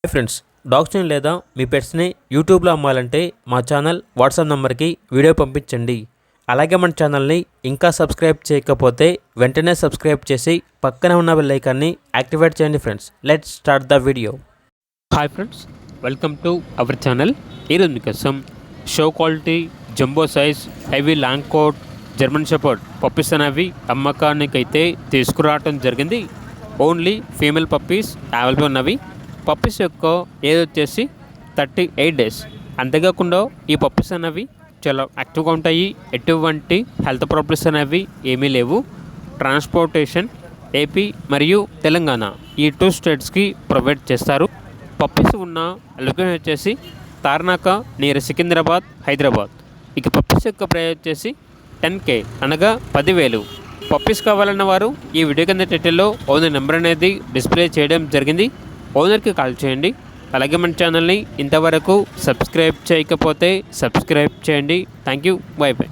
Hi friends, డాగ్స్ని లేదా మీ పెట్స్ని యూట్యూబ్లో అమ్మాలంటే మా ఛానల్ వాట్సాప్ నెంబర్కి వీడియో పంపించండి. అలాగే మన ఛానల్ని ఇంకా సబ్స్క్రైబ్ చేయకపోతే వెంటనే సబ్స్క్రైబ్ చేసి పక్కనే ఉన్న బెల్ ఐకాన్ని యాక్టివేట్ చేయండి. Friends, let's start the video. Hi friends, welcome to our channel. ఈరోజు మీకోసం show quality jumbo size heavy long coat German shepherd puppies అనేవి అమ్మకానికైతే తీసుకురావడం జరిగింది. ఓన్లీ ఫీమేల్ పప్పీస్ అవైలబుల్ ఉన్నవి. పప్పీస్ యొక్క ఏజ్ వచ్చేసి 38 డేస్. అంతేకాకుండా ఈ పప్పీస్ అనేవి చాలా యాక్టివ్గా ఉంటాయి. ఎటువంటి హెల్త్ ప్రాబ్లమ్స్ అనేవి ఏమీ లేవు. ట్రాన్స్పోర్టేషన్ ఏపీ మరియు తెలంగాణ ఈ 2 స్టేట్స్కి ప్రొవైడ్ చేస్తారు. పప్పీస్ ఉన్న లొకేషన్ వచ్చేసి తార్నాక నియర్ సికింద్రాబాద్, హైదరాబాద్. ఇక పప్పీస్ యొక్క ప్రైస్ వచ్చేసి 10K అనగా 10,000. పప్పీస్ కావాలన్న వారు ఈ వీడియో కింద టైటిల్లో ఓనర్ నెంబర్ అనేది డిస్ప్లే చేయడం జరిగింది. ఓనర్కి కాల్ చేయండి. అలాగే మన ఛానల్ని ఇంతవరకు సబ్స్క్రైబ్ చేయకపోతే సబ్స్క్రైబ్ చేయండి. Thank you. By by.